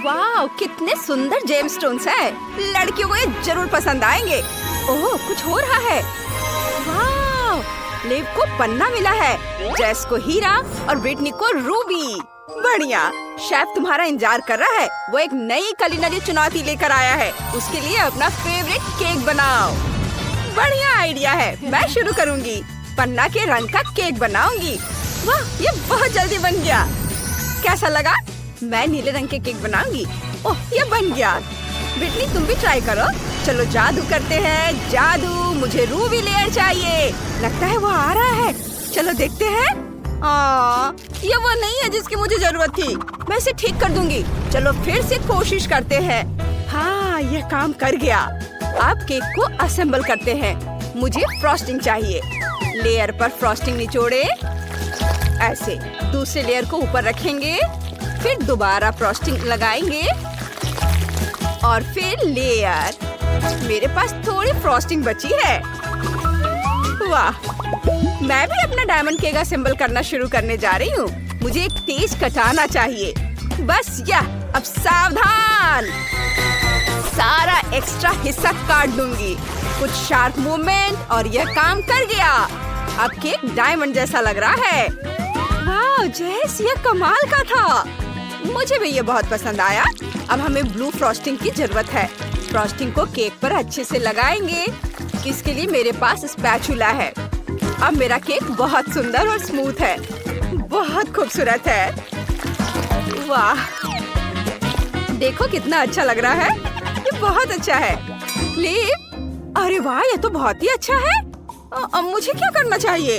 वाह, कितने सुंदर जेमस्टोन्स हैं। लड़कियों को ये जरूर पसंद आएंगे। ओह, कुछ हो रहा है। वाह, लेव को पन्ना मिला है, जेस को हीरा और ब्रिटनी को रूबी। बढ़िया, शेफ तुम्हारा इंतजार कर रहा है। वो एक नई कुलिनरी चुनौती लेकर आया है। उसके लिए अपना फेवरेट केक बनाओ। बढ़िया आइडिया है, मैं शुरू करूँगी। पन्ना के रंग का केक बनाऊंगी। वाह, ये बहुत जल्दी बन गया। कैसा लगा? मैं नीले रंग के केक बनाऊंगी। ओह, ये बन गया। ब्रिटनी, तुम भी ट्राई करो। चलो जादू करते हैं। जादू, मुझे रूबी लेयर चाहिए। लगता है वो आ रहा है। चलो देखते हैं। ये वो नहीं है जिसकी मुझे जरूरत थी। मैं इसे ठीक कर दूंगी। चलो फिर से कोशिश करते हैं। हाँ, ये काम कर गया। अब केक को असेंबल करते हैं। मुझे फ्रॉस्टिंग चाहिए। लेयर पर फ्रॉस्टिंग निचोड़े, ऐसे। दूसरे लेयर को ऊपर रखेंगे, फिर दोबारा फ्रॉस्टिंग लगाएंगे और फिर लेयर। मेरे पास थोड़ी फ्रॉस्टिंग बची है। वाह, मैं भी अपना डायमंड केक असेंबल करना शुरू करने जा रही हूँ। मुझे एक तेज कटाना चाहिए। बस यह, अब सावधान। सारा एक्स्ट्रा हिस्सा काट दूंगी। कुछ शार्प मूवमेंट और यह काम कर गया। अब केक डायमंड जैसा लग रहा है। वाह जेस, यह कमाल का था। मुझे भी ये बहुत पसंद आया। अब हमें ब्लू फ्रॉस्टिंग की जरूरत है। फ्रॉस्टिंग को केक पर अच्छे से लगाएंगे। इसके लिए मेरे पास स्पैचुला है। अब मेरा केक बहुत सुंदर और स्मूथ है। बहुत खूबसूरत है। वाह, देखो कितना अच्छा लग रहा है। ये बहुत अच्छा है। लिव, अरे वाह, ये तो बहुत ही अच्छा है। अब मुझे क्या करना चाहिए?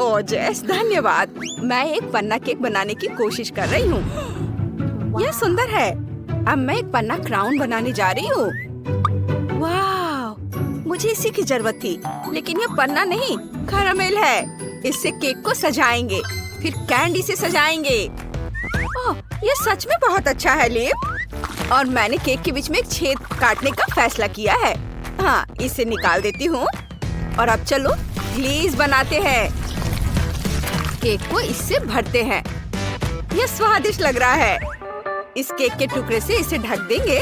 ओह जेस, धन्यवाद। मैं एक पन्ना केक बनाने की कोशिश कर रही हूँ। यह सुंदर है। अब मैं एक पन्ना क्राउन बनाने जा रही हूँ। वाह, मुझे इसी की जरूरत थी, लेकिन ये पन्ना नहीं, कैरामेल है। इससे केक को सजाएंगे, फिर कैंडी से सजाएंगे। ओह, ये सच में बहुत अच्छा है लिव। और मैंने केक के बीच में एक छेद काटने का फैसला किया है। हाँ, इसे निकाल देती हूँ। और अब चलो ग्लेज बनाते हैं। केक को इससे भरते हैं। यह स्वादिष्ट लग रहा है। इस केक के टुकड़े से इसे ढक देंगे।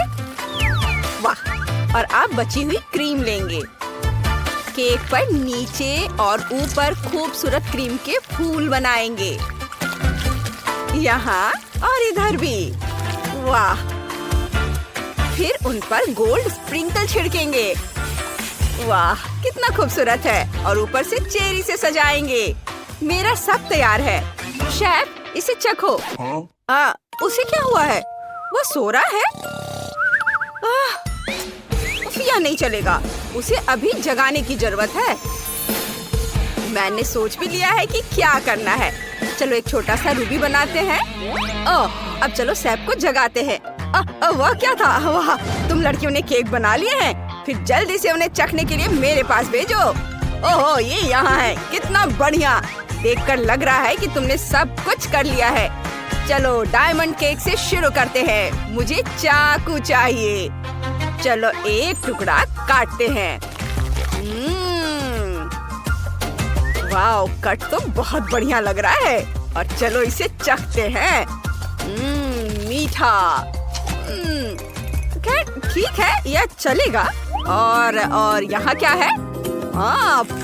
वाह, और अब बची हुई क्रीम लेंगे। केक पर नीचे और ऊपर खूबसूरत क्रीम के फूल बनाएंगे, यहाँ और इधर भी। वाह, फिर उन पर गोल्ड स्प्रिंकल छिड़केंगे। वाह, कितना खूबसूरत है। और ऊपर से चेरी से सजाएंगे। मेरा सब तैयार है। शेफ, इसे चखो। उसे क्या हुआ है? वो सो रहा है। यह नहीं चलेगा। उसे अभी जगाने की जरूरत है। मैंने सोच भी लिया है कि क्या करना है। चलो एक छोटा सा रूबी बनाते हैं। अब चलो शेफ को जगाते हैं। वह क्या था? वाह, तुम लड़कियों ने केक बना लिए हैं। फिर जल्दी से उन्हें चखने के लिए मेरे पास भेजो। ओहो, ये यहाँ है। कितना बढ़िया। देखकर लग रहा है कि तुमने सब कुछ कर लिया है। चलो डायमंड केक से शुरू करते हैं। मुझे चाकू चाहिए। चलो एक टुकड़ा काटते हैं। वाह, कट तो बहुत बढ़िया लग रहा है। और चलो इसे चखते हैं। मीठा। ठीक है, यह चलेगा। और यहाँ क्या है?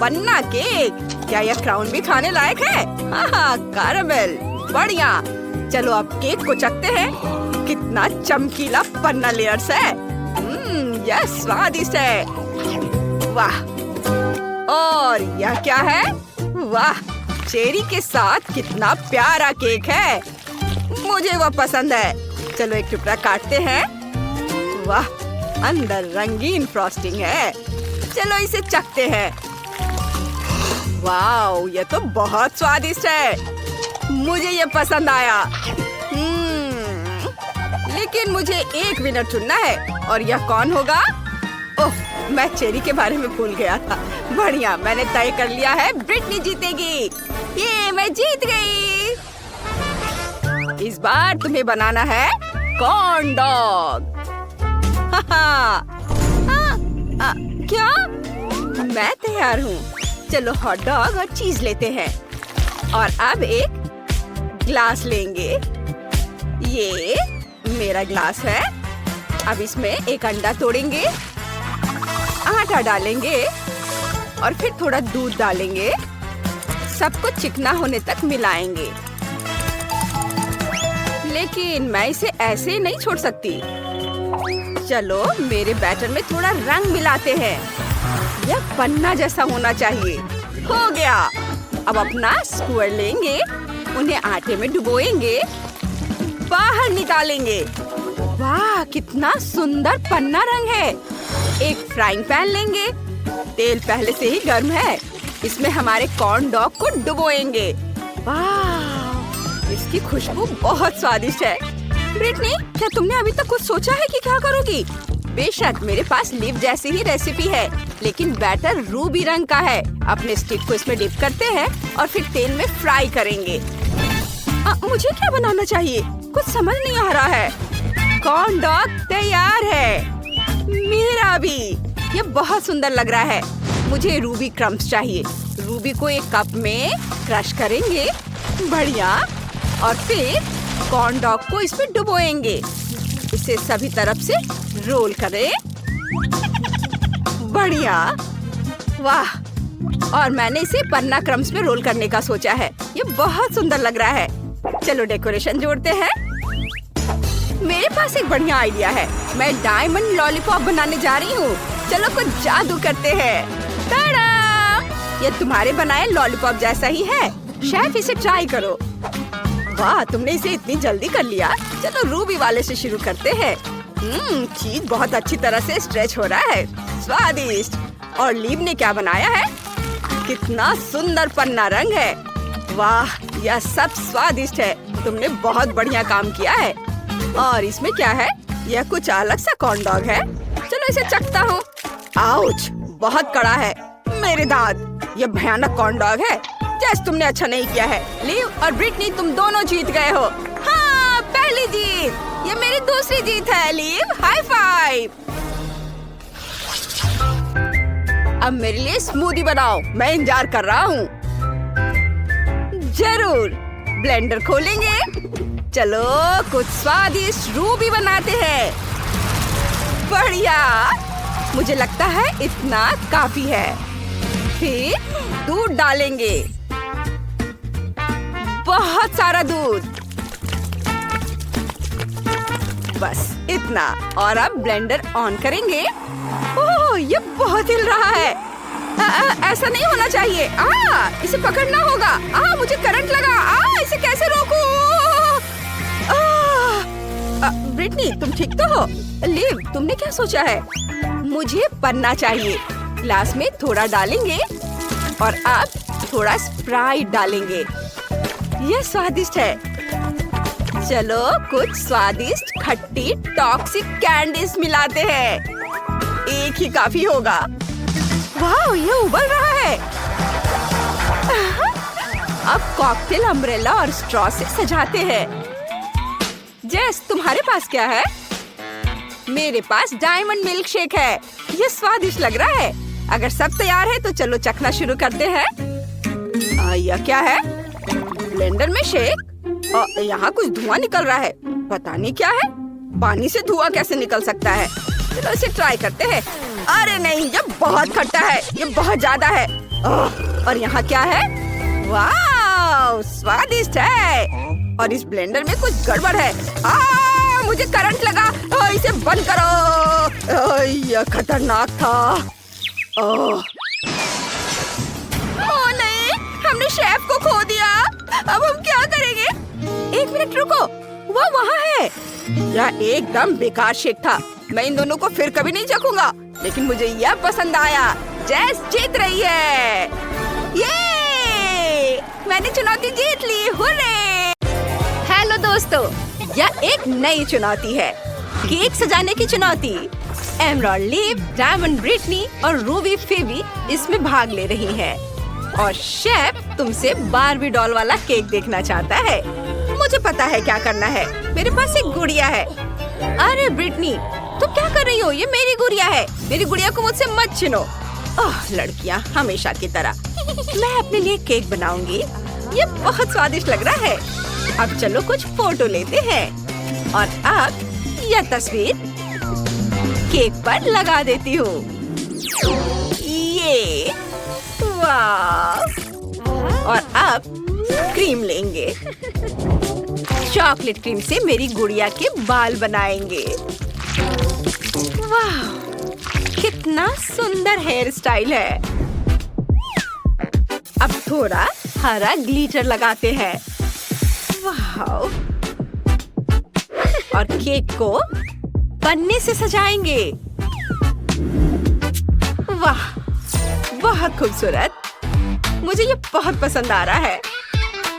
पन्ना केक। क्या यह क्राउन भी खाने लायक है? हाँ, कैरामेल। बढ़िया। चलो अब केक को चखते हैं। कितना चमकीला पन्ना लेयर्स है। यह स्वादिष्ट है। वाह, और यह क्या है? वाह, चेरी के साथ कितना प्यारा केक है। मुझे वह पसंद है। चलो एक टुकड़ा काटते हैं। वाह, अंदर रंगीन फ्रॉस्टिंग है। चलो इसे चखते हैं। वाह, ये तो बहुत स्वादिष्ट है। मुझे ये पसंद आया। लेकिन मुझे एक विनर चुनना है। और यह कौन होगा? ओह, मैं चेरी के बारे में भूल गया था। बढ़िया, मैंने तय कर लिया है, ब्रिटनी जीतेगी। ये मैं जीत गई। इस बार तुम्हें बनाना है कॉर्न डॉग। क्या? मैं तैयार हूँ। चलो हॉट डॉग और चीज लेते हैं। और अब एक ग्लास लेंगे। ये मेरा ग्लास है। अब इसमें एक अंडा तोड़ेंगे, आटा डालेंगे और फिर थोड़ा दूध डालेंगे। सबको चिकना होने तक मिलाएंगे। लेकिन मैं इसे ऐसे नहीं छोड़ सकती। चलो मेरे बैटर में थोड़ा रंग मिलाते हैं। यह पन्ना जैसा होना चाहिए। हो गया। अब अपना स्क्वायर लेंगे, उन्हें आटे में डुबोएंगे, बाहर निकालेंगे। वाह, कितना सुंदर पन्ना रंग है। एक फ्राइंग पैन लेंगे, तेल पहले से ही गर्म है। इसमें हमारे कॉर्न डॉग को डुबोएंगे। वाह, इसकी खुशबू बहुत स्वादिष्ट है। ब्रिटनी, क्या तुमने अभी तक कुछ सोचा है कि क्या करोगी? बेशक, मेरे पास लिव जैसी ही रेसिपी है, लेकिन बैटर रूबी रंग का है। अपने स्टिक को इसमें डिप करते हैं और फिर तेल में फ्राई करेंगे। मुझे क्या बनाना चाहिए? कुछ समझ नहीं आ रहा है। कॉर्न डॉग तैयार है। मेरा भी। ये बहुत सुंदर लग रहा है। मुझे रूबी क्रम्स चाहिए। रूबी को एक कप में क्रश करेंगे, बढ़िया, और फिर कॉर्न डॉग को इसमें डुबोएंगे। इसे सभी तरफ से रोल करें, बढ़िया, वाह। और मैंने इसे पन्ना क्रम्स में रोल करने का सोचा है। ये बहुत सुंदर लग रहा है। चलो डेकोरेशन जोड़ते हैं। मेरे पास एक बढ़िया आइडिया है। मैं डायमंड लॉलीपॉप बनाने जा रही हूँ। चलो कुछ जादू करते हैं। टाडा! ये तुम्हारे बनाए लॉलीपॉप जैसा ही है। शेफ, इसे ट्राई करो। वाह, तुमने इसे इतनी जल्दी कर लिया। चलो रूबी वाले से शुरू करते हैं। चीज बहुत अच्छी तरह से स्ट्रेच हो रहा है। स्वादिष्ट। और लीव ने क्या बनाया है? कितना सुंदर पन्ना रंग है। वाह, यह सब स्वादिष्ट है। तुमने बहुत बढ़िया काम किया है। और इसमें क्या है? यह कुछ अलग सा कॉर्न डॉग है। चलो इसे चखता हूँ। आउच, बहुत कड़ा है। मेरे दांत। यह भयानक कॉर्न डॉग है। जैसे तुमने अच्छा नहीं किया है। लीव और ब्रिटनी, तुम दोनों जीत गए हो। हाँ, पहली जीत। ये मेरी दूसरी जीत है। Leave, high five. अब मेरे लिए स्मूदी बनाओ। मैं इंतजार कर रहा हूँ। जरूर। ब्लेंडर खोलेंगे। चलो कुछ स्वादिष्ट रूबी बनाते हैं। बढ़िया। मुझे लगता है इतना काफी है। फिर दूध डालेंगे, बहुत सारा दूध, बस इतना। और अब ब्लेंडर ऑन करेंगे। ओह, ये बहुत हिल रहा है। ऐसा नहीं होना चाहिए। इसे पकड़ना होगा। मुझे करंट लगा। इसे कैसे रोकूं? ब्रिटनी, तुम ठीक तो हो? लिव, तुमने क्या सोचा है? मुझे पन्ना चाहिए। ग्लास में थोड़ा डालेंगे और अब थोड़ा स्प्राइट डालेंगे। यह स्वादिष्ट है। चलो कुछ स्वादिष्ट खट्टी टॉक्सिक कैंडीज मिलाते हैं। एक ही काफी होगा। वाह, ये उबल रहा है। अब कॉकटेल अम्ब्रेला और स्ट्रॉ से सजाते हैं। जेस, तुम्हारे पास क्या है? मेरे पास डायमंड मिल्क शेक है। ये स्वादिष्ट लग रहा है। अगर सब तैयार है तो चलो चखना शुरू करते हैं। यह क्या है? ब्लेंडर में शेक। यहाँ कुछ धुआं निकल रहा है। पता नहीं क्या है। पानी से धुआं कैसे निकल सकता है? चलो इसे ट्राई करते हैं। अरे नहीं, ये बहुत खट्टा है। ये बहुत ज्यादा है। और यहाँ क्या है? वाह, स्वादिष्ट है। और इस ब्लेंडर में कुछ गड़बड़ है। मुझे करंट लगा। इसे बंद करो। यह खतरनाक था। ओह नहीं, हमने शेफ को खो दिया। अब हम क्या करेंगे? एक मिनट रुको, वो वहाँ है। यह एकदम बेकार शेक था। मैं इन दोनों को फिर कभी नहीं चखूंगा। लेकिन मुझे यह पसंद आया। जेस जीत रही है। ये मैंने चुनौती जीत ली। हुर्रे! हेलो दोस्तों, यह एक नई चुनौती है। केक सजाने की चुनौती। एमराल्ड लीव, डायमंड ब्रिटनी और रूबी फेबी इसमें भाग ले रही हैं। और शेफ तुमसे बारबी डॉल वाला केक देखना चाहता है। मुझे पता है क्या करना है। मेरे पास एक गुड़िया है। अरे ब्रिटनी, तुम क्या कर रही हो? ये मेरी गुड़िया है। मेरी गुड़िया को मुझसे मत छीनो। लड़कियाँ हमेशा की तरह। मैं अपने लिए केक बनाऊंगी। ये बहुत स्वादिष्ट लग रहा है। अब चलो कुछ फोटो लेते हैं। और अब यह तस्वीर केक पर लगा देती हूँ। ये वाह! और अब क्रीम लेंगे। चॉकलेट क्रीम से मेरी गुड़िया के बाल बनाएंगे। वाह! कितना सुंदर हेयर स्टाइल है। अब थोड़ा हरा ग्लिटर लगाते हैं। वाह! और केक को पन्ने से सजाएंगे। वाह! बहुत खूबसूरत। मुझे ये बहुत पसंद आ रहा है।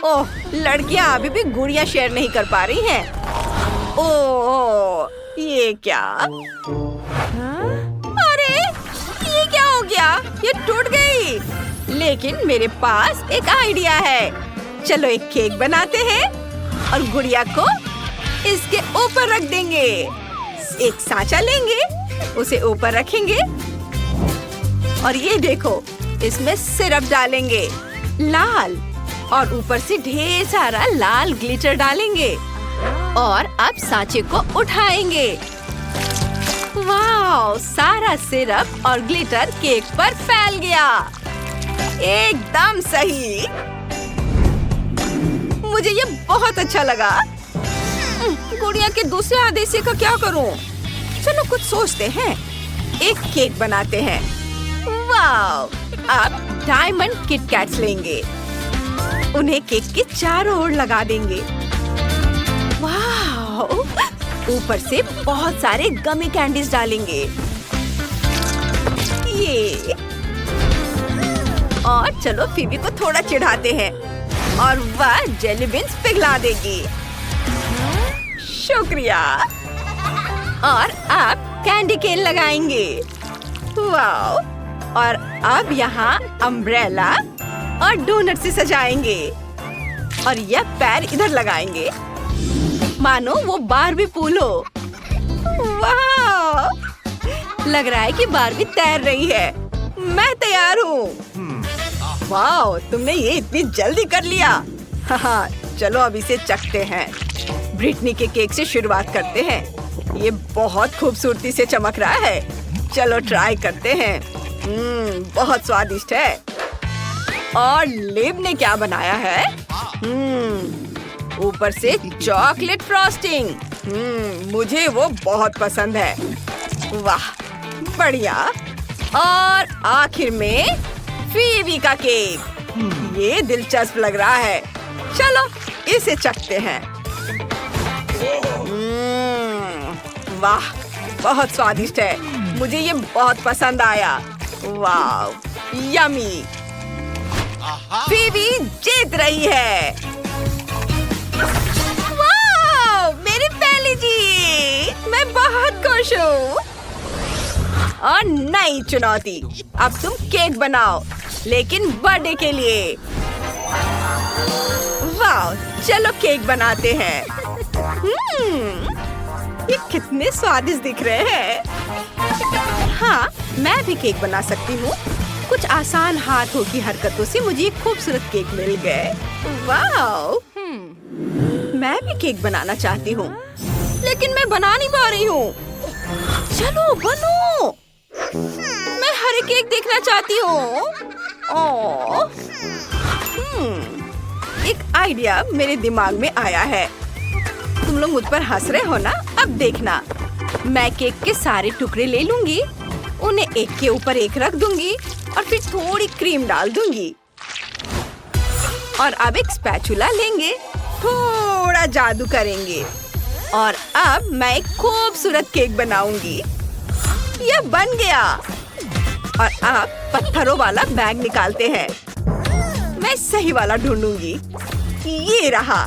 ओह, लड़कियां अभी भी गुड़िया शेयर नहीं कर पा रही हैं। ओह, ये क्या? अरे, ये क्या हो गया? ये टूट गई। लेकिन मेरे पास एक आइडिया है। चलो एक केक बनाते हैं और गुड़िया को इसके ऊपर रख देंगे। एक सांचा लेंगे, उसे ऊपर रखेंगे और ये देखो, इसमें सिरप डालेंगे लाल, और ऊपर से ढेर सारा लाल ग्लिटर डालेंगे और अब सांचे को उठाएंगे। वाह! सारा सिरप और ग्लिटर केक पर फैल गया। एकदम सही। मुझे ये बहुत अच्छा लगा। गुड़िया के दूसरे आधे का क्या करूं? चलो कुछ सोचते हैं। एक केक बनाते हैं। वाह! अब डायमंड किटकैट्स लेंगे, उन्हें केक के चारों ओर लगा देंगे। वाह! ऊपर से बहुत सारे गमी कैंडीज डालेंगे। ये और चलो फीबी को थोड़ा चिढ़ाते हैं और वह जेली बीन्स पिघला देगी। शुक्रिया। और अब कैंडी केन लगाएंगे। वाह! और अब यहाँ अम्ब्रेला और डोनट से सजाएंगे और यह पैर इधर लगाएंगे मानो वो बारबी पूल हो। वाह! लग रहा है कि बारबी तैर रही है। मैं तैयार हूँ। वाह! तुमने ये इतनी जल्दी कर लिया। हाँ, चलो अब इसे चखते हैं। ब्रिटनी के केक से शुरुआत करते हैं। ये बहुत खूबसूरती से चमक रहा है। चलो ट्राई करते हैं। बहुत स्वादिष्ट है। और लिव ने क्या बनाया है? ऊपर से चॉकलेट फ्रॉस्टिंग। मुझे वो बहुत पसंद है। वाह, बढ़िया। और आखिर में फीबी का केक। ये दिलचस्प लग रहा है। चलो इसे चखते हैं। वाह, बहुत स्वादिष्ट है। मुझे ये बहुत पसंद आया। वाह, यमी। फीबी जीत रही है। वाह, मेरी पहली जीत। मैं बहुत खुश हूँ। और नई चुनौती। अब तुम केक बनाओ, लेकिन बर्थडे के लिए। वाह, चलो केक बनाते हैं। ये कितने स्वादिष्ट दिख रहे हैं। हाँ, मैं भी केक बना सकती हूँ। कुछ आसान हाथों की हरकतों से मुझे एक खूबसूरत केक मिल गए। वाह! मैं भी केक बनाना चाहती हूँ, लेकिन मैं बना नहीं पा रही हूँ। चलो बनो। मैं हरे केक देखना चाहती हूँ। एक आइडिया मेरे दिमाग में आया है। तुम लोग मुझ पर हंस रहे हो ना? अब देखना, मैं केक के सारे टुकड़े ले लूंगी, उन्हें एक के ऊपर एक रख दूंगी और फिर थोड़ी क्रीम डाल दूंगी। और अब एक स्पैचुला लेंगे, थोड़ा जादू करेंगे और अब मैं एक खूबसूरत केक बनाऊंगी। यह बन गया। और अब पत्थरों वाला बैग निकालते हैं। मैं सही वाला ढूंढूंगी। ये रहा।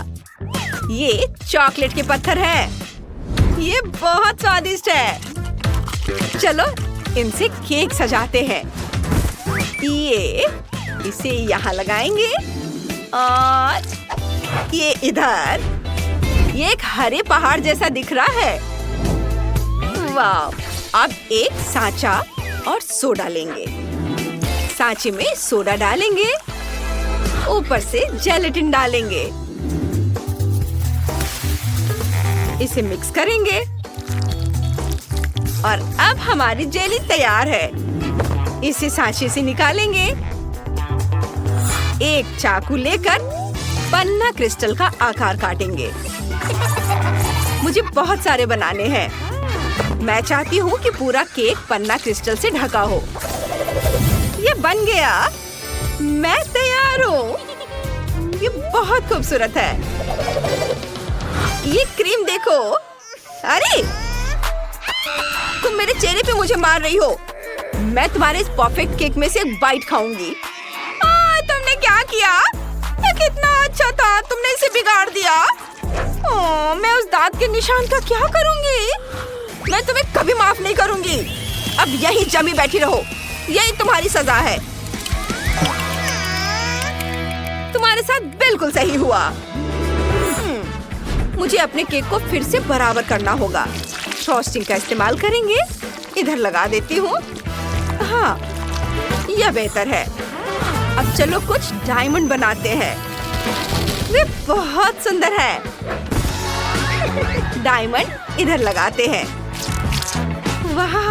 ये चॉकलेट के पत्थर हैं। ये बहुत स्वादिष्ट है। चलो इनसे केक सजाते हैं। ये इसे यहाँ लगाएंगे और ये इधर। ये एक हरे पहाड़ जैसा दिख रहा है। वाह! अब एक सांचा और सोडा लेंगे। सांचे में सोडा डालेंगे, ऊपर से जेलेटिन डालेंगे। इसे मिक्स करेंगे और अब हमारी जेली तैयार है। इसे सांचे से निकालेंगे। एक चाकू लेकर पन्ना क्रिस्टल का आकार काटेंगे। मुझे बहुत सारे बनाने हैं। मैं चाहती हूँ कि पूरा केक पन्ना क्रिस्टल से ढका हो। ये बन गया। मैं तैयार हूँ। ये बहुत खूबसूरत है। ये क्रीम देखो। अरे तुम मेरे चेहरे पे मुझे मार रही हो। मैं तुम्हारे इस परफेक्ट केक में से एक बाइट खाऊंगी। तुमने क्या किया? ये कितना अच्छा था, तुमने इसे बिगाड़ दिया। मैं उस दांत के निशान का क्या करूंगी? मैं तुम्हें कभी माफ नहीं करूंगी। अब यहीं जमी बैठी रहो। यही तुम्हारी सजा है। तुम्हारे साथ बिल्कुल सही हुआ। मुझे अपने केक को फिर से बराबर करना होगा। फ्रॉस्टिंग का इस्तेमाल करेंगे। इधर लगा देती हूँ। हाँ, यह बेहतर है। अब चलो कुछ डायमंड बनाते हैं। वे बहुत सुंदर है। डायमंड इधर लगाते हैं। वाह!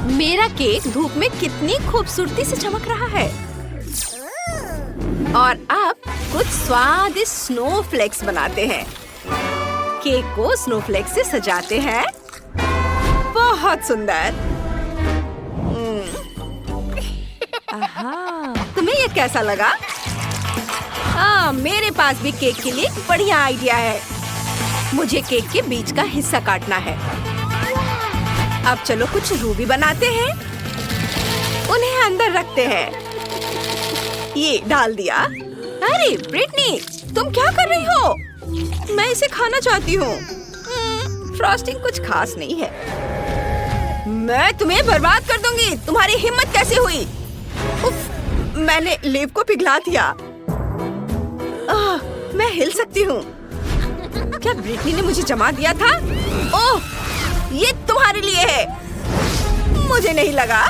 मेरा केक धूप में कितनी खूबसूरती से चमक रहा है। और अब कुछ स्वादिष्ट स्नोफ्लेक्स बनाते हैं। केक को स्नोफ्लेक्स से सजाते हैं। बहुत सुंदर। तुम्हें ये कैसा लगा? मेरे पास भी केक के लिए एक बढ़िया आइडिया है। मुझे केक के बीच का हिस्सा काटना है। अब चलो कुछ रूबी बनाते हैं। उन्हें अंदर रखते हैं। ये डाल दिया। अरे ब्रिटनी, तुम क्या कर रही हो? मैं इसे खाना चाहती हूँ। फ्रॉस्टिंग कुछ खास नहीं है। मैं तुम्हें बर्बाद कर दूंगी। तुम्हारी हिम्मत कैसे हुई? उफ, मैंने लेव को पिघला दिया। मैं हिल सकती हूँ। क्या ब्रिटनी ने मुझे जमा दिया था? ओह, ये तुम्हारे लिए है। मुझे नहीं लगा,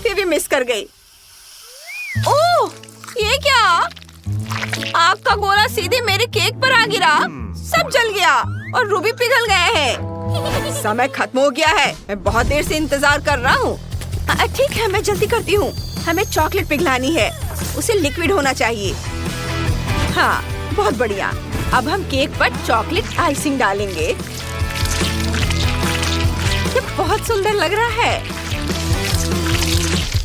फिर भी मिस कर गई। ओह, ये क्या? आग का गोला सीधे मेरे केक पर आ गिरा। सब जल गया और रूबी पिघल गए हैं। समय खत्म हो गया है। मैं बहुत देर से इंतजार कर रहा हूँ। ठीक है, मैं जल्दी करती हूँ। हमें चॉकलेट पिघलानी है। उसे लिक्विड होना चाहिए। हाँ, बहुत बढ़िया। अब हम केक पर चॉकलेट आइसिंग डालेंगे। ये बहुत सुंदर लग रहा है।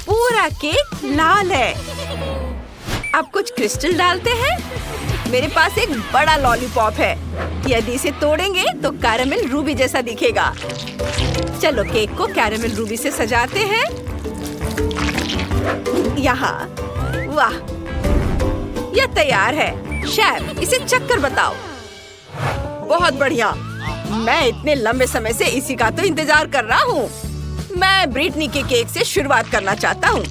पूरा केक लाल है। अब कुछ क्रिस्टल डालते हैं। मेरे पास एक बड़ा लॉलीपॉप है। यदि इसे तोड़ेंगे तो कैरेमल रूबी जैसा दिखेगा। चलो केक को कैरेमल रूबी से सजाते हैं। यहाँ, वाह, यह तैयार है। शेफ, इसे चक्कर बताओ। बहुत बढ़िया। मैं इतने लंबे समय से इसी का तो इंतजार कर रहा हूँ। मैं ब्रिटनी के केक से शुरुआत करना चाहता हूँ।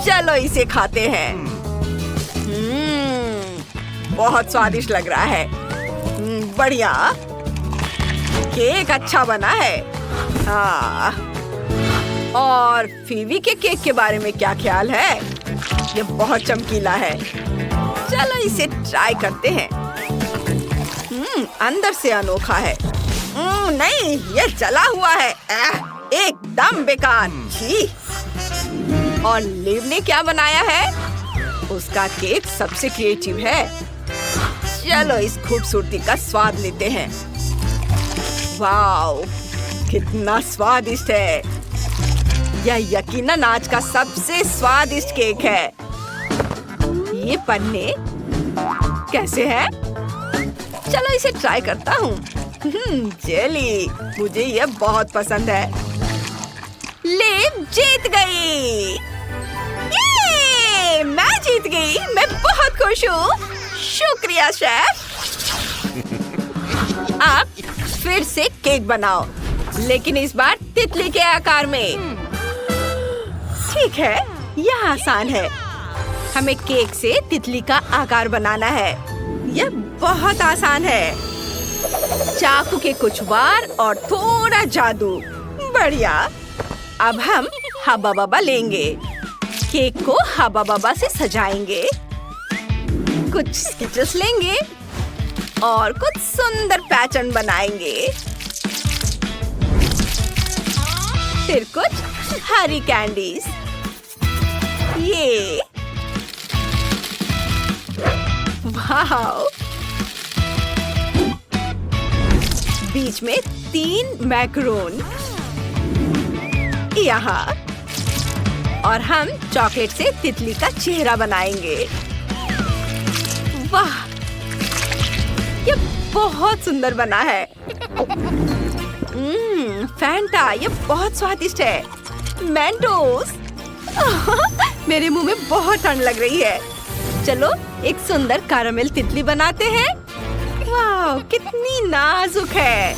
चलो इसे खाते हैं। बहुत स्वादिष्ट लग रहा है। बढ़िया। केक अच्छा बना है। हाँ। और फीवी के केक के बारे में क्या ख्याल है? ये बहुत चमकीला है। चलो इसे ट्राई करते हैं। अंदर से अनोखा है। नहीं, ये जला हुआ है। एकदम बेकार। छी। और लिव ने क्या बनाया है? उसका केक सबसे क्रिएटिव है। चलो इस खूबसूरती का स्वाद लेते हैं। वाओ, कितना स्वादिष्ट है। यह यकीनन आज का सबसे स्वादिष्ट केक है। ये पन्ने कैसे हैं? चलो इसे ट्राई करता हूँ। जेली, मुझे यह बहुत पसंद है। लिव जीत गई। ये, मैं जीत गई। मैं बहुत खुश हूँ। शुक्रिया शेफ। आप फिर से केक बनाओ, लेकिन इस बार तितली के आकार में। ठीक है, यह आसान है। हमें केक से तितली का आकार बनाना है। यह बहुत आसान है। चाकू के कुछ वार और थोड़ा जादू। बढ़िया। अब हम हब्बा बब्बा लेंगे। केक को हब्बा बब्बा से सजाएंगे। कुछ स्केचेस लेंगे। और कुछ सुंदर पैटर्न बनाएंगे। फिर कुछ हरी कैंडीज, ये वाह। बीच में 3 मैकरोन यहाँ, और हम चॉकलेट से तितली का चेहरा बनाएंगे। वाह, ये बहुत सुंदर बना है। फैंटा, ये बहुत स्वादिष्ट है। मेंटोस मेरे मुंह में बहुत ठंड लग रही है। चलो एक सुंदर कैरामेल तितली बनाते हैं। वाह, कितनी नाजुक है।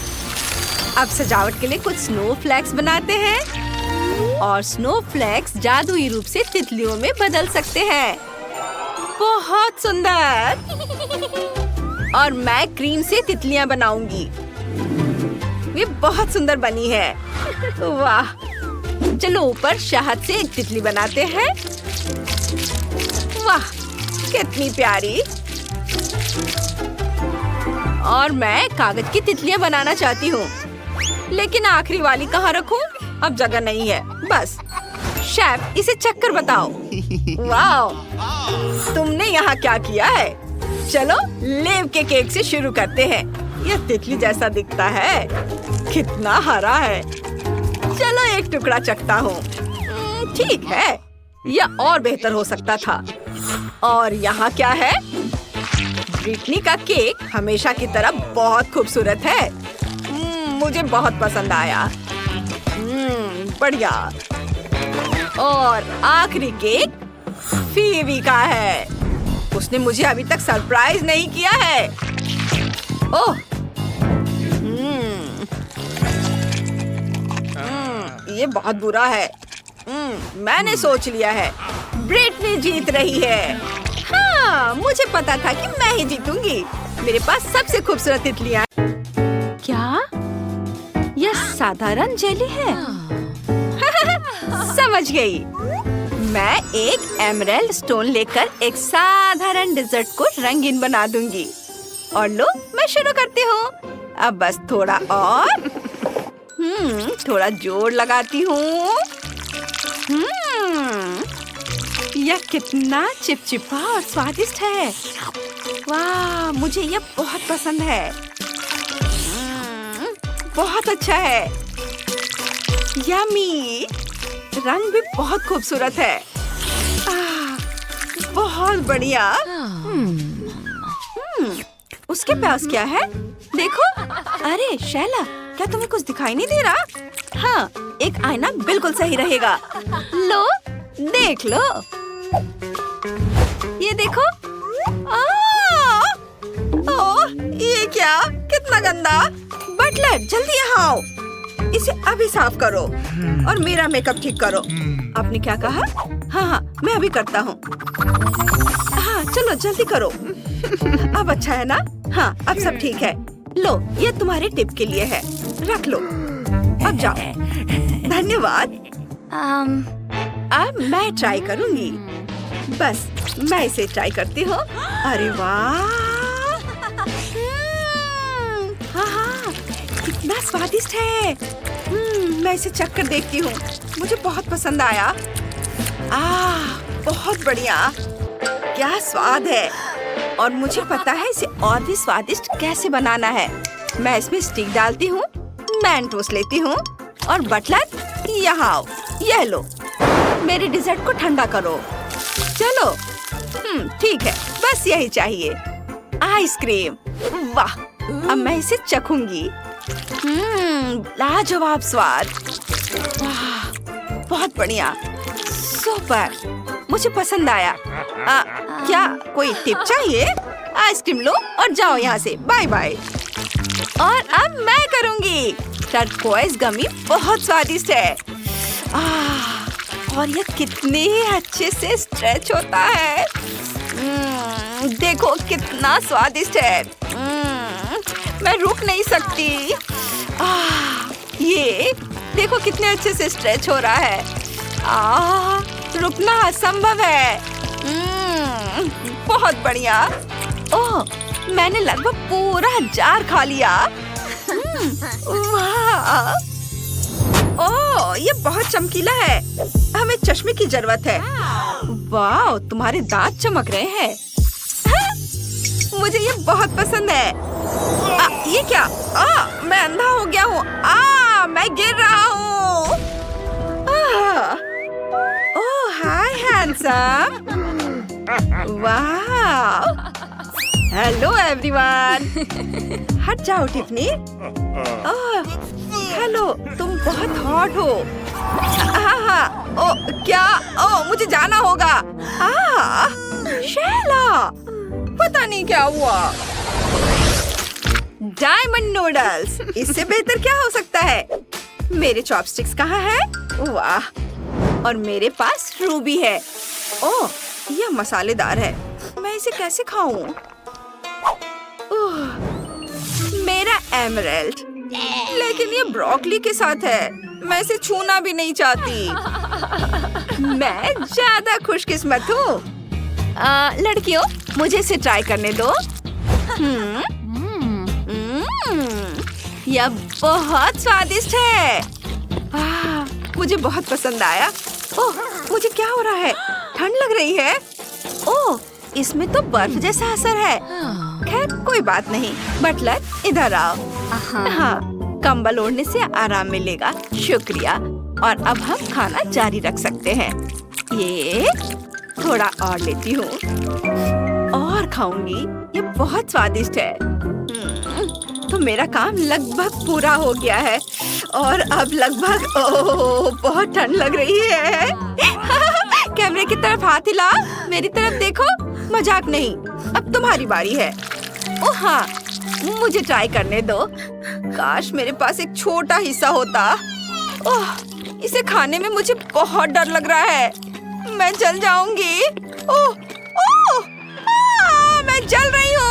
अब सजावट के लिए कुछ स्नो फ्लैक्स बनाते हैं, और स्नो फ्लैक्स जादुई रूप से तितलियों में बदल सकते हैं। बहुत सुंदर। और मैं क्रीम से तितलियां बनाऊंगी। ये बहुत सुंदर बनी है। वाह, चलो ऊपर शहद से एक तितली बनाते हैं। वाह, कितनी प्यारी। और मैं कागज की तितलियां बनाना चाहती हूँ, लेकिन आखिरी वाली कहाँ रखूं? अब जगह नहीं है। बस शेफ, इसे चक्कर बताओ। वाह, तुमने यहाँ क्या किया है? चलो लेव के केक से शुरू करते हैं। यह तितली जैसा दिखता है। कितना हरा है। चलो एक टुकड़ा चखता हूँ। ठीक है, यह और बेहतर हो सकता था। और यहाँ क्या है? ब्रिटनी का केक हमेशा की तरह बहुत खूबसूरत है। मुझे बहुत पसंद आया। बढ़िया। और आखिरी केक फीवी का है। उसने मुझे अभी तक सरप्राइज नहीं किया है। ओह, ये बहुत बुरा है। मैंने सोच लिया है, ब्रिटनी जीत रही है। हाँ, मुझे पता था कि मैं ही जीतूंगी। मेरे पास सबसे खूबसूरत तितलियां। क्या यह साधारण जेली है? समझ गई। मैं एक एमराल्ड स्टोन लेकर एक साधारण डेजर्ट को रंगीन बना दूंगी। और लो, मैं शुरू करती हूँ। अब बस थोड़ा और। थोड़ा जोर लगाती हूँ। यह कितना चिपचिपा और स्वादिष्ट है। वाह, मुझे यह बहुत पसंद है। बहुत अच्छा है। यम्मी। रंग भी बहुत खूबसूरत है। बहुत बढ़िया। उसके पास क्या है? देखो। अरे शैला, क्या तुम्हें कुछ दिखाई नहीं दे रहा? हाँ, एक आईना बिल्कुल सही रहेगा। लो, देख लो। ये देखो। ओह, ये क्या? कितना गंदा। बटलर, जल्दी यहाँ आओ। इसे अभी साफ करो और मेरा मेकअप ठीक करो। आपने क्या कहा? हाँ, मैं अभी करता हूँ। हाँ, चलो जल्दी करो। अब अच्छा है ना? हाँ, अब सब ठीक है। लो, ये तुम्हारे टिप के लिए है। रख लो। अब जाओ। धन्यवाद। अब मैं ट्राई करूँगी। बस मैं इसे ट्राई करती हूँ। अरे वाह, हाँ, कितना स्वादिष्ट है। मैं इसे चख कर देखती हूँ। मुझे बहुत पसंद आया। बहुत बढ़िया। क्या स्वाद है। और मुझे पता है इसे और भी स्वादिष्ट कैसे बनाना है। मैं इसमें स्टिक डालती हूँ, मेंटोस लेती हूँ, और बटलर यहाँ आओ। यह लो, मेरे डिजर्ट को ठंडा करो। चलो। ठीक है, बस यही चाहिए। आइसक्रीम। वाह, अब मैं इसे चखूंगी। लाजवाब स्वाद। वाह, बहुत बढ़िया। सुपर, मुझे पसंद आया। क्या कोई टिप चाहिए? आइसक्रीम लो और जाओ यहाँ से। Bye bye. और अब मैं करूँगी। टर्कोइज गमी बहुत स्वादिष्ट है। और ये कितने अच्छे से स्ट्रेच होता है। देखो कितना स्वादिष्ट है। मैं रुक नहीं सकती। ये देखो कितने अच्छे से स्ट्रेच हो रहा है। रुकना असंभव है। बहुत बढ़िया। ओह, मैंने लगभग पूरा जार खा लिया। वाह! ओह, ये बहुत चमकीला है। हमें चश्मे की जरूरत है। वाह, तुम्हारे दांत चमक रहे हैं। मुझे ये बहुत पसंद है। ये क्या? मैं अंधा हो गया हूँ। मैं गिर रहा हूँ। ओह, हाय हैंडसम। वाह! Hello everyone. हट जाओ टिफनी। हेलो, तुम बहुत हॉट हो। क्या? मुझे जाना होगा। शैला, पता नहीं क्या हुआ। डायमंड नूडल्स, इससे बेहतर क्या हो सकता है? मेरे चॉपस्टिक्स कहाँ है? वाह! और मेरे पास रूबी है। ओह, यह मसालेदार है। मैं इसे कैसे खाऊं? मेरा एमरल्ड, लेकिन ये ब्रोकली के साथ है। मैं इसे छूना भी नहीं चाहती। मैं ज्यादा खुशकिस्मत हूँ। लड़कियों, मुझे इसे ट्राई करने दो। यह बहुत स्वादिष्ट है। मुझे बहुत पसंद आया। ओह, मुझे क्या हो रहा है? ठंड लग रही है। ओह, इसमें तो बर्फ जैसा असर है। खैर, कोई बात नहीं। बटलर, इधर आओ। हाँ, कंबल ओढ़ने से आराम मिलेगा। शुक्रिया। और अब हम खाना जारी रख सकते हैं। ये थोड़ा और लेती हूँ और खाऊंगी। ये बहुत स्वादिष्ट है। तो मेरा काम लगभग पूरा हो गया है। और अब लगभग बहुत ठंड लग रही है। कैमरे की तरफ हाथ हिला। मेरी तरफ देखो। मजाक नहीं। अब तुम्हारी बारी है। ओह हाँ, मुझे ट्राई करने दो। काश मेरे पास एक छोटा हिस्सा होता। ओह, इसे खाने में मुझे बहुत डर लग रहा है। मैं जल जाऊंगी। ओह, ओह, मैं जल रही हूँ।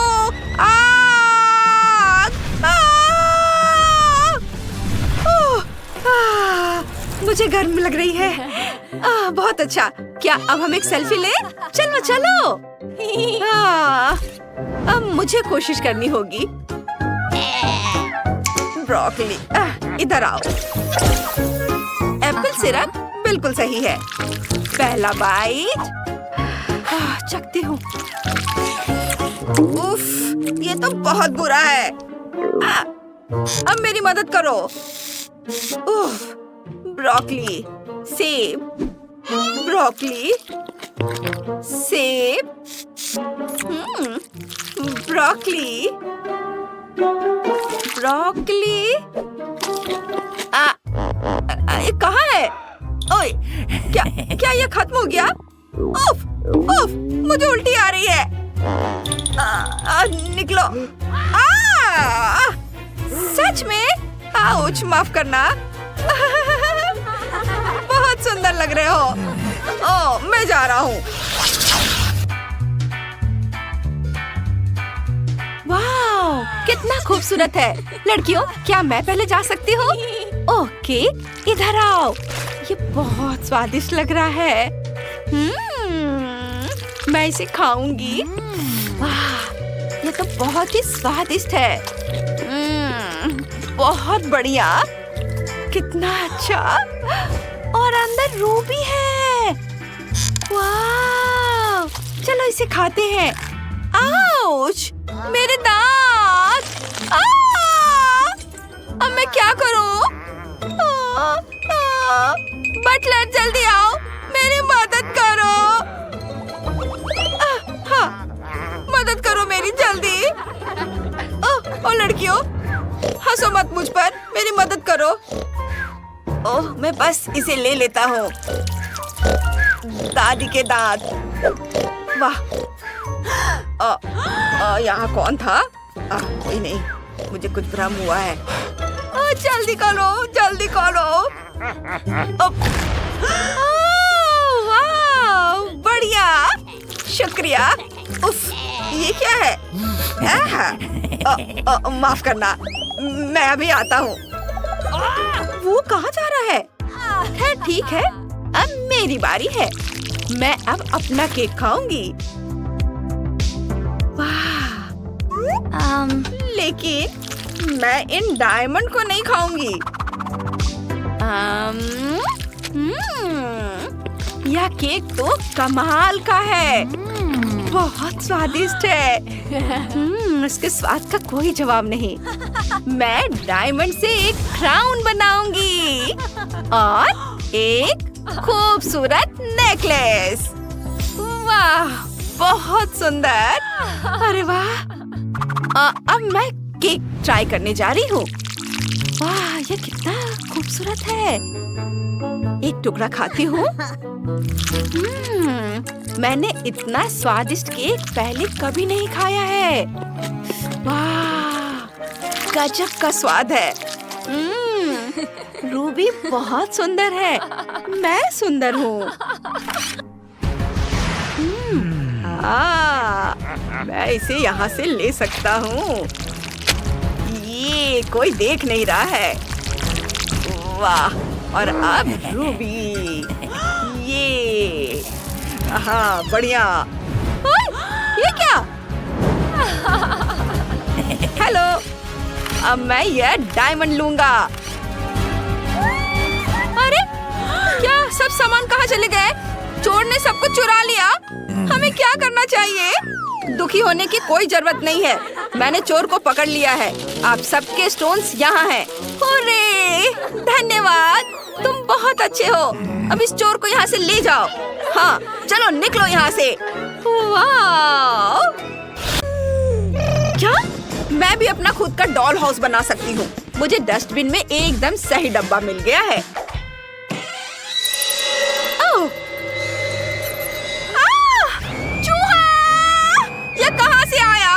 मुझे गर्म लग रही है। बहुत अच्छा। क्या अब हम एक सेल्फी ले? चलो चलो। अब मुझे कोशिश करनी होगी। ब्रोकली, इधर आओ। एप्पल सिरप बिल्कुल सही है। पहला बाइट। चखती हूँ। उफ, ये तो बहुत बुरा है। अब मेरी मदद करो। उफ, ब्रोकली, सेब, ब्रोकली, सेब, ब्रोकली, ब्रोकली। ये कहाँ है? ओए, क्या ये खत्म हो गया? उफ, उफ, मुझे उल्टी आ रही है। निकलो। सच में? आउच, माफ करना। बहुत सुंदर लग रहे हो। मैं जा रहा हूँ। वाह, कितना खूबसूरत है। लड़कियों, क्या मैं पहले जा सकती हूँ? ओके, इधर आओ। ये बहुत स्वादिष्ट लग रहा है। मैं इसे खाऊंगी। वाह, ये तो बहुत ही स्वादिष्ट है। बहुत बढ़िया। कितना अच्छा। और अंदर रूबी है। वाह, चलो इसे खाते हैं। आउच, मेरे दांत। अब मैं क्या करूं? बटलर, जल्दी आओ, मेरी मदद करो। हाँ, मदद करो मेरी, जल्दी। ओ लड़कियों, हंसो मत मुझ पर, मेरी मदद करो। ओह, मैं बस इसे ले लेता हूँ। दादी के दांत। वाह। यहाँ कौन था? कोई नहीं, मुझे कुछ भ्रम हुआ है। जल्दी करो, जल्दी करो। वाह, बढ़िया, शुक्रिया। उफ, ये क्या है? माफ करना, मैं अभी आता हूँ। वो कहाँ जा रहा है? खैर ठीक है, अब मेरी बारी है। मैं अब अपना केक खाऊंगी। वाह, लेकिन मैं इन डायमंड को नहीं खाऊंगी। यह केक तो कमाल का है, बहुत स्वादिष्ट है। इसके स्वाद का कोई जवाब नहीं। मैं डायमंड से एक क्राउन बनाऊंगी और एक खूबसूरत नेकलेस। वाह, बहुत सुंदर। अरे वाह, अब मैं केक ट्राई करने जा रही हूँ। वाह, ये कितना खूबसूरत है। एक टुकड़ा खाती हूँ। मैंने इतना स्वादिष्ट केक पहले कभी नहीं खाया है। वाह, गजब का स्वाद है। रूबी बहुत सुंदर है। मैं सुंदर हूँ। मैं इसे यहाँ से ले सकता हूँ। ये कोई देख नहीं रहा है। वाह, और अब रूबी, ये हाँ, बढ़िया। ये क्या? हेलो, अब मैं ये डायमंड लूंगा। अरे, क्या सब सामान कहाँ चले गए? चोर ने सब कुछ चुरा लिया। हमें क्या करना चाहिए? दुखी होने की कोई जरूरत नहीं है। मैंने चोर को पकड़ लिया है। आप सबके स्टोन्स यहाँ हैं। हुर्रे! धन्यवाद, तुम बहुत अच्छे हो। अब इस चोर को यहाँ से ले जाओ। हाँ, चलो निकलो यहाँ से। वाह! क्या? मैं भी अपना खुद का डॉल हाउस बना सकती हूँ। मुझे डस्टबिन में एकदम सही डब्बा मिल गया है। ओह! चूहा! ये कहाँ से आया?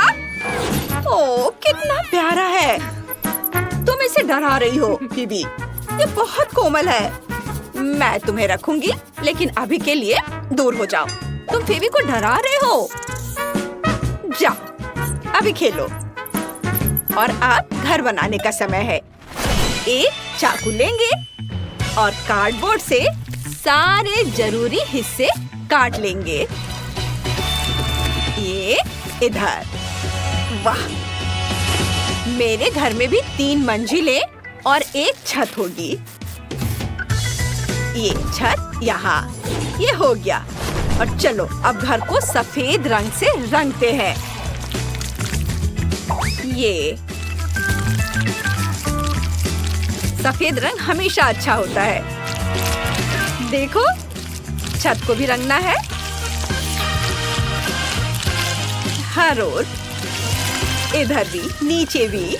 ओह, कितना प्यारा है। तुम इसे डरा रही हो, बीबी। ये बहुत कोमल है। मैं तुम्हें रखूंगी, लेकिन अभी के लिए दूर हो जाओ। तुम फीबी को डरा रहे हो। जाओ, अभी खेलो। और अब घर बनाने का समय है। एक चाकू लेंगे और कार्डबोर्ड से सारे जरूरी हिस्से काट लेंगे। ये इधर। वाह, मेरे घर में भी 3 मंजिलें और एक छत होगी। ये छत यहाँ, ये हो गया। और चलो अब घर को सफेद रंग से रंगते हैं। ये सफेद रंग हमेशा अच्छा होता है। देखो, छत को भी रंगना है। हर रोज, इधर भी, नीचे भी।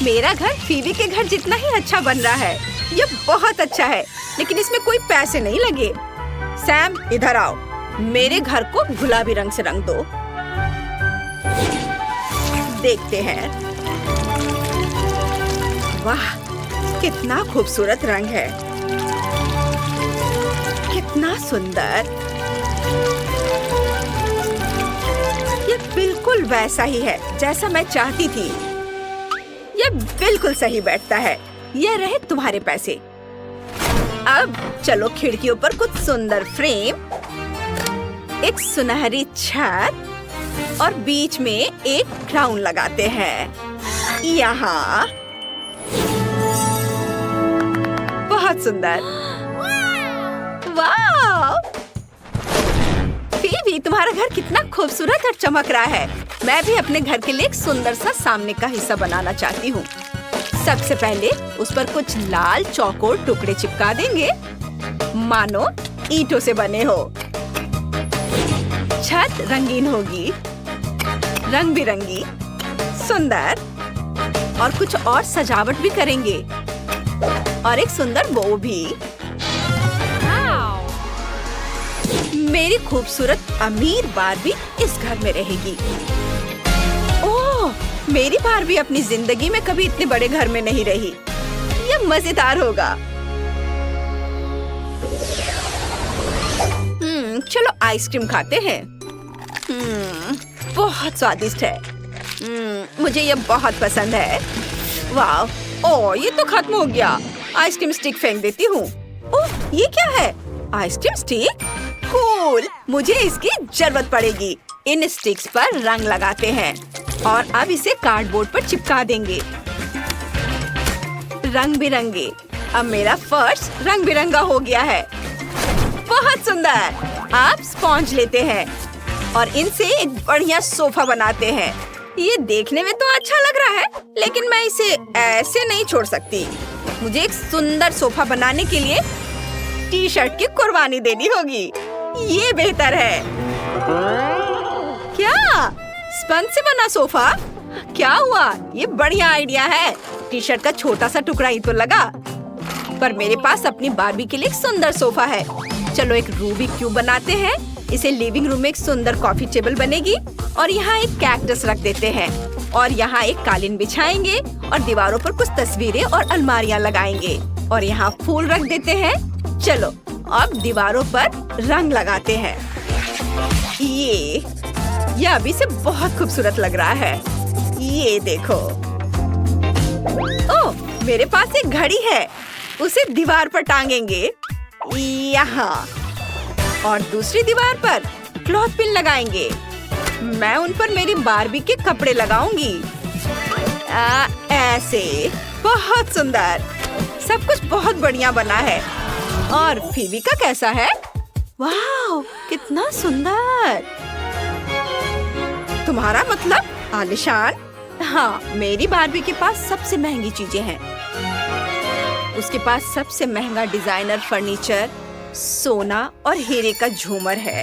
मेरा घर फीबी के घर जितना ही अच्छा बन रहा है। ये बहुत अच्छा है, लेकिन इसमें कोई पैसे नहीं लगे। सैम, इधर आओ। मेरे घर को गुलाबी रंग से रंग दो। देखते हैं। वाह, कितना खूबसूरत रंग है। कितना सुंदर। ये बिल्कुल वैसा ही है जैसा मैं चाहती थी। ये बिल्कुल सही बैठता है। ये रहे तुम्हारे पैसे। अब चलो खिड़कियों पर कुछ सुंदर फ्रेम, एक सुनहरी छत और बीच में एक क्राउन लगाते हैं। यहाँ बहुत सुंदर। वाह! फीबी, तुम्हारा घर कितना खूबसूरत और चमक रहा है। मैं भी अपने घर के लिए एक सुंदर सा सामने का हिस्सा बनाना चाहती हूँ। सबसे पहले उस पर कुछ लाल चौकोर टुकड़े चिपका देंगे, मानो ईंटों से बने हो। छत रंगीन होगी, रंग बिरंगी, सुंदर। और कुछ और सजावट भी करेंगे और एक सुंदर बो भी। मेरी खूबसूरत अमीर बारबी इस घर में रहेगी। ओह, मेरी बारबी अपनी जिंदगी में कभी इतने बड़े घर में नहीं रही। ये मजेदार होगा। चलो आइसक्रीम खाते हैं। बहुत स्वादिष्ट है। मुझे ये बहुत पसंद है। वाह! ओह, ये तो खत्म हो गया। आइसक्रीम स्टिक फेंक देती हूँ। ओह, ये क्या है? Ice cream stick? कूल! मुझे इसकी जरूरत पड़ेगी। इन स्टिक्स पर रंग लगाते हैं और अब इसे कार्डबोर्ड पर चिपका देंगे। रंग बिरंगे। अब मेरा फर्श रंग बिरंगा हो गया है। बहुत सुंदर। आप स्पॉन्ज लेते हैं और इनसे एक बढ़िया सोफा बनाते हैं। ये देखने में तो अच्छा लग रहा है, लेकिन मैं इसे ऐसे नहीं छोड़ सकती। मुझे एक सुंदर सोफा बनाने के लिए टी-शर्ट की कुर्बानी देनी होगी। ये बेहतर है। क्या स्पंज से बना सोफा? क्या हुआ? ये बढ़िया आइडिया है। टी-शर्ट का छोटा सा टुकड़ा ही तो लगा, पर मेरे पास अपनी बार्बी के लिए एक सुंदर सोफा है। चलो एक रूबिक क्यूब बनाते हैं। इसे लिविंग रूम में एक सुंदर कॉफी टेबल बनेगी और यहाँ एक कैक्टस रख देते हैं और यहाँ एक कालीन बिछाएंगे और दीवारों पर कुछ तस्वीरें और अलमारियाँ लगाएंगे और यहाँ फूल रख देते हैं। चलो अब दीवारों पर रंग लगाते हैं। ये अभी से बहुत खूबसूरत लग रहा है। ये देखो। ओह, मेरे पास एक घड़ी है। उसे दीवार पर टांगेंगे यहाँ और दूसरी दीवार पर क्लॉथ पिन लगाएंगे। मैं उन पर मेरी बार्बी के कपड़े लगाऊंगी। ऐसे। बहुत सुंदर। सब कुछ बहुत बढ़िया बना है। और फीवी का कैसा है? वाह, कितना सुंदर। तुम्हारा मतलब आलिशान? हाँ, मेरी बार्बी के पास सबसे महंगी चीजें हैं। उसके पास सबसे महंगा डिजाइनर फर्नीचर, सोना और हीरे का झूमर है।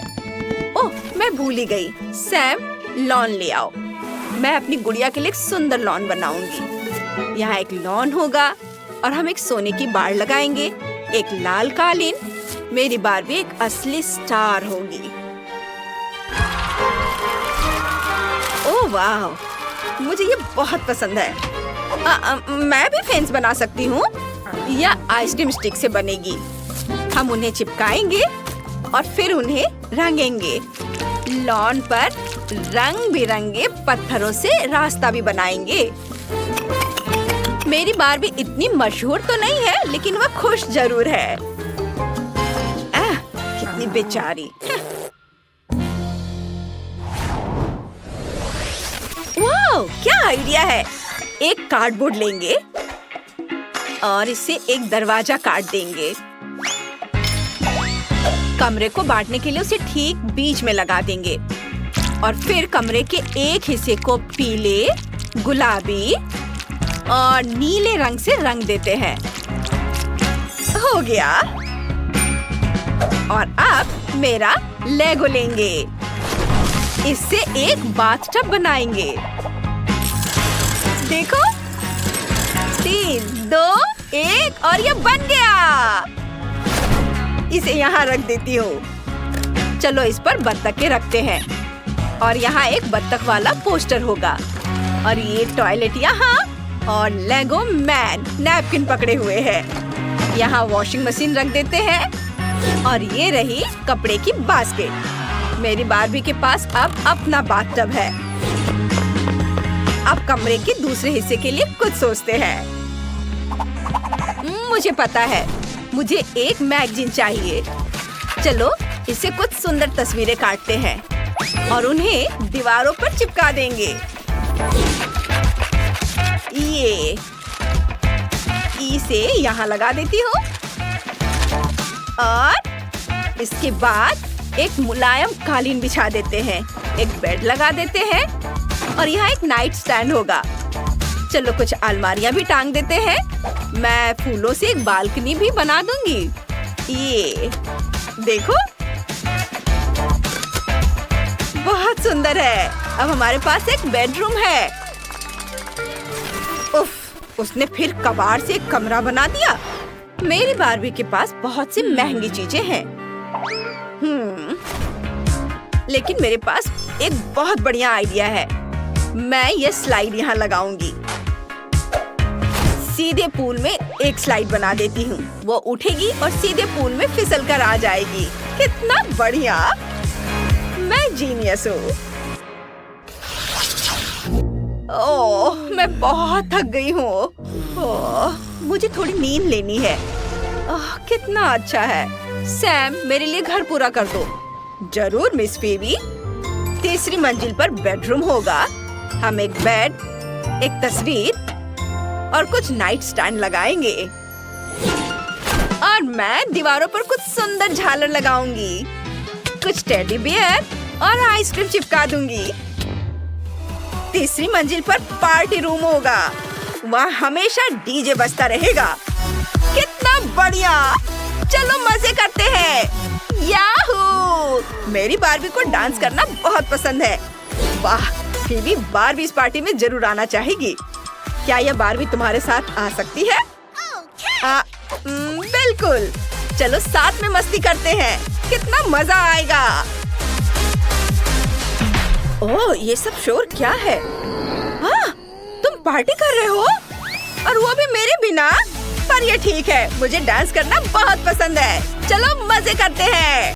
ओह, मैं भूल ही गई। सैम, लॉन ले आओ। मैं अपनी गुड़िया के लिए एक सुंदर लॉन बनाऊंगी। यहाँ एक लॉन होगा और हम एक सोने की बाड़ लगाएंगे, एक लाल कालीन। मेरी बार्बी एक असली स्टार होगी। ओह वाह, मुझे ये बहुत पसंद है। मैं भी फेंस बना सकती हूँ या आइसक्रीम स्टिक से बनेगी। हम उन्हें चिपकाएंगे और फिर उन्हें रंगेंगे। लॉन पर रंग बिरंगे पत्थरों से रास्ता भी बनाएंगे। मेरी बार्बी इतनी मशहूर तो नहीं है, लेकिन वह खुश जरूर है। कितनी बेचारी। वाह, क्या आइडिया है। एक कार्डबोर्ड लेंगे और इसे एक दरवाजा काट देंगे। कमरे को बांटने के लिए उसे ठीक बीच में लगा देंगे और फिर कमरे के एक हिस्से को पीले, गुलाबी और नीले रंग से रंग देते हैं। हो गया। और अब मेरा लेगो लेंगे। इससे एक बाथटब बनाएंगे। देखो, 3, 2, 1 और ये बन गया। इसे यहाँ रख देती हूँ। चलो इस पर बत्तखें रखते हैं और यहाँ एक बत्तख वाला पोस्टर होगा और ये टॉयलेट यहाँ और लेगो मैन नैपकिन पकड़े हुए है। यहाँ वॉशिंग मशीन रख देते हैं और ये रही कपड़े की बास्केट। मेरी बार्बी के पास अब अपना बाथटब है। अब कमरे के दूसरे हिस्से के लिए कुछ सोचते हैं। मुझे पता है, मुझे एक मैगजीन चाहिए। चलो इससे कुछ सुंदर तस्वीरें काटते हैं और उन्हें दीवारों पर चिपका देंगे। ये इसे यहाँ लगा देती हूँ और इसके बाद एक मुलायम कालीन बिछा देते हैं, एक बेड लगा देते हैं और यहाँ एक नाइट स्टैंड होगा। चलो कुछ अलमारियाँ भी टांग देते हैं। मैं फूलों से एक बालकनी भी बना दूंगी। ये देखो, बहुत सुंदर है। अब हमारे पास एक बेडरूम है। उफ, उसने फिर कबाड़ से एक कमरा बना दिया। मेरी बार्बी के पास बहुत सी महंगी चीजें हैं। लेकिन मेरे पास एक बहुत बढ़िया आइडिया है। मैं ये स्लाइड यहाँ लगाऊंगी। सीधे पूल में एक स्लाइड बना देती हूँ। वो उठेगी और सीधे पूल में फिसल कर आ जाएगी। कितना बढ़िया। मैं जीनियस हूँ। ओह, मैं बहुत थक गई हूँ। ओह, मुझे थोड़ी नींद लेनी है। ओह, कितना अच्छा है। सैम, मेरे लिए घर पूरा कर दो। जरूर मिस फीवी। तीसरी मंजिल पर बेडरूम होगा। हम एक बेड, एक तस्वीर और कुछ नाइट स्टैंड लगाएंगे। और मैं दीवारों पर कुछ सुंदर झालर लगाऊंगी, कुछ टेडी बियर और आइसक्रीम चिपका दूंगी। तीसरी मंजिल पर पार्टी रूम होगा। वहाँ हमेशा डीजे बजता रहेगा। कितना बढ़िया! चलो मजे करते हैं। याहू! मेरी बारबी को डांस करना बहुत पसंद है। वाह, फीबी बारबी इस पार्टी में जरूर आना चाहेगी। क्या यह बारबी तुम्हारे साथ आ सकती है? बिल्कुल। चलो साथ में मस्ती करते हैं। कितना मजा आएगा। ओह, ये सब शोर क्या है? हाँ, तुम पार्टी कर रहे हो और वो भी मेरे बिना? पर ये ठीक है, मुझे डांस करना बहुत पसंद है। चलो मजे करते हैं।